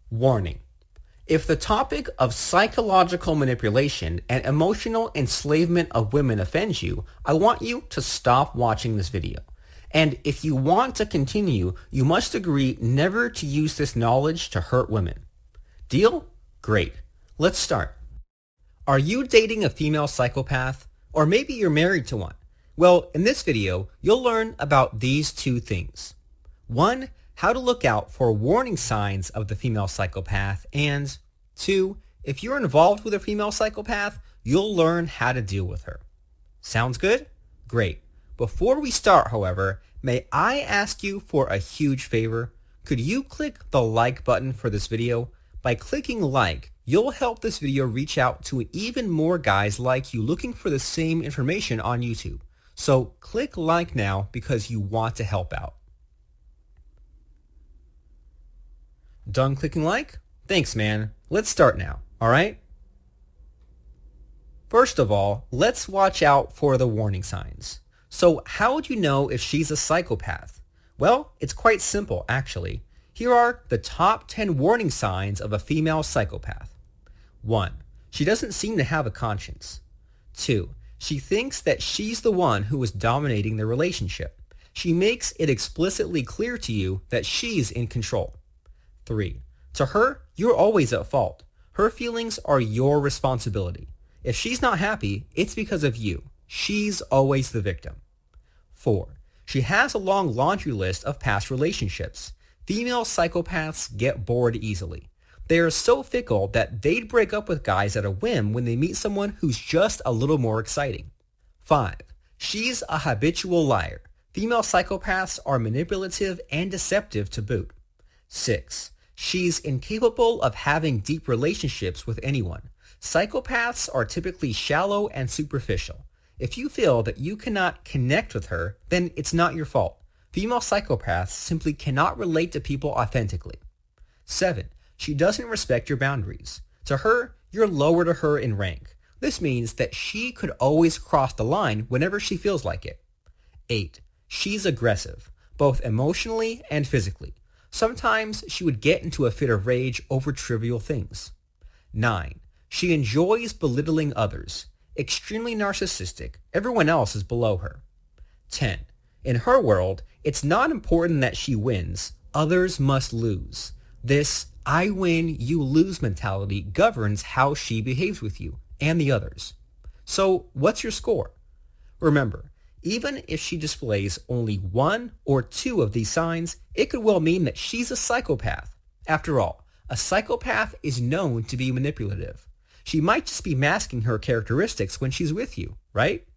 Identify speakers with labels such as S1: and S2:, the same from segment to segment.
S1: Warning. If the topic of psychological manipulation and emotional enslavement of women offends you, I want you to stop watching this video. And if you want to continue, you must agree never to use this knowledge to hurt women. Deal? Great. Let's start. Are you dating a female psychopath? Or maybe you're married to one? Well, in this video, you'll learn about these two things. 1. How to look out for warning signs of the female psychopath, and 2. If you're involved with a female psychopath, you'll learn how to deal with her. Sounds good? Great. Before we start, however, may I ask you for a huge favor? Could you click the like button for this video? By clicking like, you'll help this video reach out to even more guys like you looking for the same information on YouTube. So click like now because you want to help out. Done clicking like? Thanks, man. Let's start now, alright? First of all, let's watch out for the warning signs. So how would you know if she's a psychopath? Well, it's quite simple, actually. Here are the top 10 warning signs of a female psychopath. 1. She doesn't seem to have a conscience. 2. She thinks that she's the one who is dominating the relationship. She makes it explicitly clear to you that she's in control. 3. To her, you're always at fault. Her feelings are your responsibility. If she's not happy, it's because of you. She's always the victim. 4. She has a long laundry list of past relationships. Female psychopaths get bored easily. They are so fickle that they'd break up with guys at a whim when they meet someone who's just a little more exciting. 5. She's a habitual liar. Female psychopaths are manipulative and deceptive to boot. 6. She's incapable of having deep relationships with anyone. Psychopaths are typically shallow and superficial. If you feel that you cannot connect with her, then it's not your fault. Female psychopaths simply cannot relate to people authentically. 7. She doesn't respect your boundaries. To her, you're lower to her in rank. This means that she could always cross the line whenever she feels like it. 8. She's aggressive, both emotionally and physically. Sometimes she would get into a fit of rage over trivial things. 9. She enjoys belittling others. Extremely narcissistic. Everyone else is below her. 10. In her world, it's not important that she wins. Others must lose. This I win, you lose mentality governs how she behaves with you and the others. So what's your score? Remember, even if she displays only 1 or 2 of these signs, it could well mean that she's a psychopath. After all, a psychopath is known to be manipulative. She might just be masking her characteristics when she's with you, right?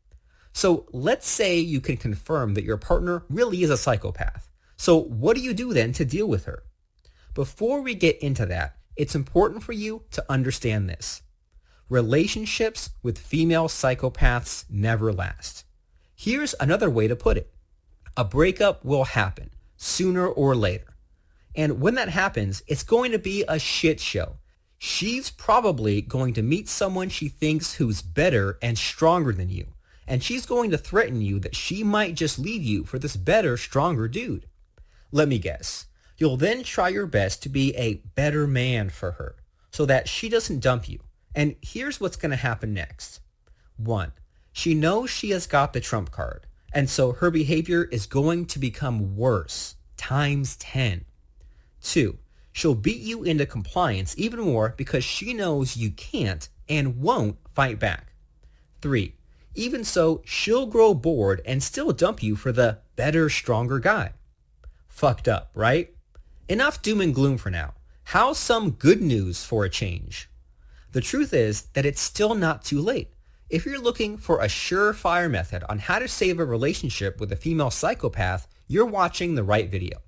S1: So let's say you can confirm that your partner really is a psychopath. So what do you do then to deal with her? Before we get into that, it's important for you to understand this. Relationships with female psychopaths never last. Here's another way to put it. A breakup will happen, sooner or later. And when that happens, it's going to be a shit show. She's probably going to meet someone she thinks who's better and stronger than you. And she's going to threaten you that she might just leave you for this better, stronger dude. Let me guess. You'll then try your best to be a better man for her so that she doesn't dump you. And here's what's going to happen next. 1. She knows she has got the trump card, and so her behavior is going to become worse, times 10. 2. She'll beat you into compliance even more because she knows you can't and won't fight back. 3. Even so, she'll grow bored and still dump you for the better, stronger guy. Fucked up, right? Enough doom and gloom for now. How's some good news for a change? The truth is that it's still not too late. If you're looking for a surefire method on how to save a relationship with a female psychopath, you're watching the right video.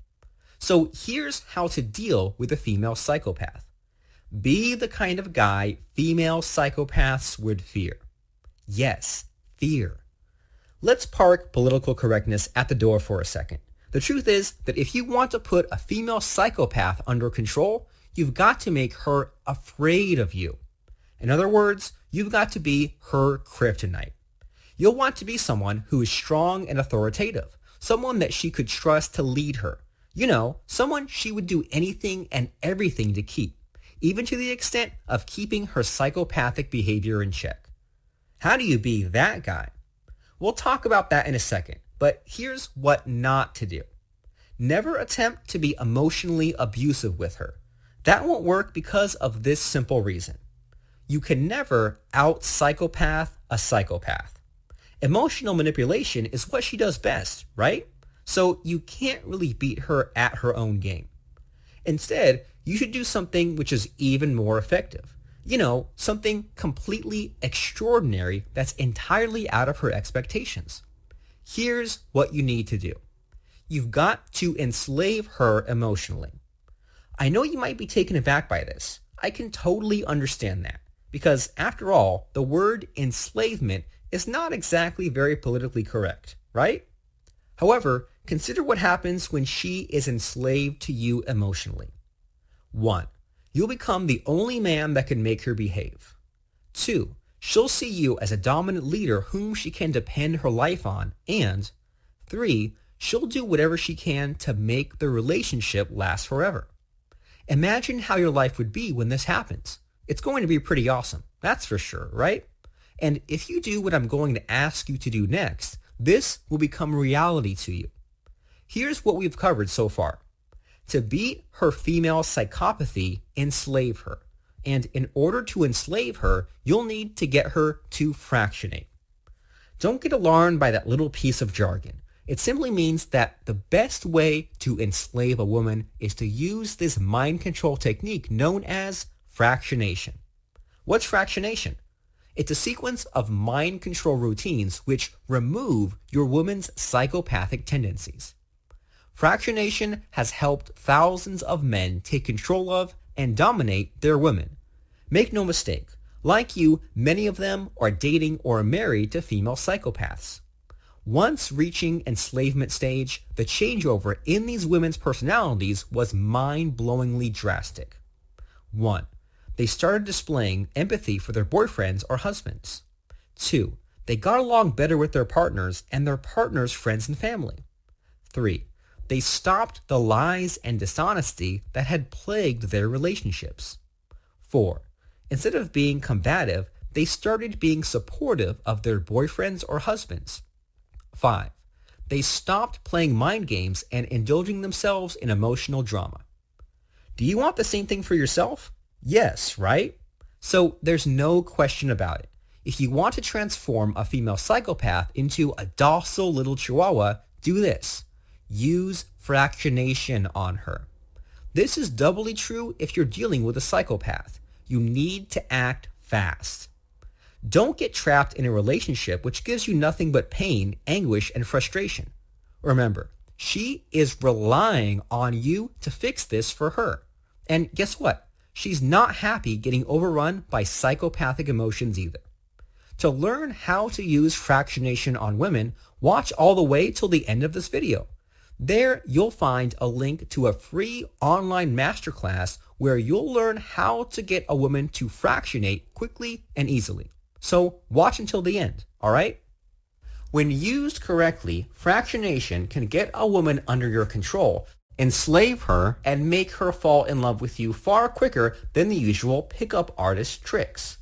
S1: So here's how to deal with a female psychopath. Be the kind of guy female psychopaths would fear. Yes, fear. Let's park political correctness at the door for a second. The truth is that if you want to put a female psychopath under control, you've got to make her afraid of you. In other words, you've got to be her kryptonite. You'll want to be someone who is strong and authoritative, someone that she could trust to lead her. Someone she would do anything and everything to keep, even to the extent of keeping her psychopathic behavior in check. How do you be that guy? We'll talk about that in a second, but here's what not to do. Never attempt to be emotionally abusive with her. That won't work because of this simple reason. You can never out-psychopath a psychopath. Emotional manipulation is what she does best, right? So you can't really beat her at her own game. Instead, you should do something which is even more effective. Something completely extraordinary that's entirely out of her expectations. Here's what you need to do. You've got to enslave her emotionally. I know you might be taken aback by this. I can totally understand that. Because after all, the word enslavement is not exactly very politically correct, right? However, consider what happens when she is enslaved to you emotionally. 1. You'll become the only man that can make her behave. 2. She'll see you as a dominant leader whom she can depend her life on. And 3. She'll do whatever she can to make the relationship last forever. Imagine how your life would be when this happens. It's going to be pretty awesome, that's for sure, right? And if you do what I'm going to ask you to do next, this will become reality to you. Here's what we've covered so far. To beat her female psychopathy, enslave her. And in order to enslave her, you'll need to get her to fractionate. Don't get alarmed by that little piece of jargon. It simply means that the best way to enslave a woman is to use this mind control technique known as fractionation. What's fractionation? It's a sequence of mind control routines which remove your woman's psychopathic tendencies. Fractionation has helped thousands of men take control of and dominate their women. Make no mistake, like you, many of them are dating or married to female psychopaths. Once reaching enslavement stage, the changeover in these women's personalities was mind-blowingly drastic. 1. They started displaying empathy for their boyfriends or husbands. 2. They got along better with their partners and their partners' friends and family. 3. They stopped the lies and dishonesty that had plagued their relationships. 4. Instead of being combative, they started being supportive of their boyfriends or husbands. 5. They stopped playing mind games and indulging themselves in emotional drama. Do you want the same thing for yourself? Yes, right? So there's no question about it. If you want to transform a female psychopath into a docile little chihuahua, do this. Use fractionation on her. This is doubly true if you're dealing with a psychopath. You need to act fast. Don't get trapped in a relationship which gives you nothing but pain, anguish, and frustration. Remember, she is relying on you to fix this for her. And guess what? She's not happy getting overrun by psychopathic emotions either. To learn how to use fractionation on women, watch all the way till the end of this video. There, you'll find a link to a free online masterclass where you'll learn how to get a woman to fractionate quickly and easily. So watch until the end, all right? When used correctly, fractionation can get a woman under your control, enslave her, and make her fall in love with you far quicker than the usual pickup artist tricks.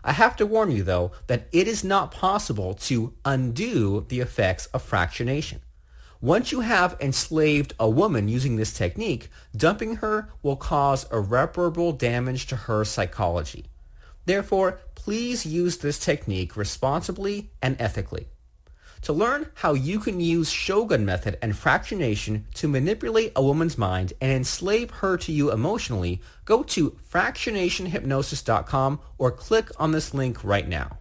S1: I have to warn you, though, that it is not possible to undo the effects of fractionation. Once you have enslaved a woman using this technique, dumping her will cause irreparable damage to her psychology. Therefore, please use this technique responsibly and ethically. To learn how you can use Shogun method and fractionation to manipulate a woman's mind and enslave her to you emotionally, go to fractionationhypnosis.com or click on this link right now.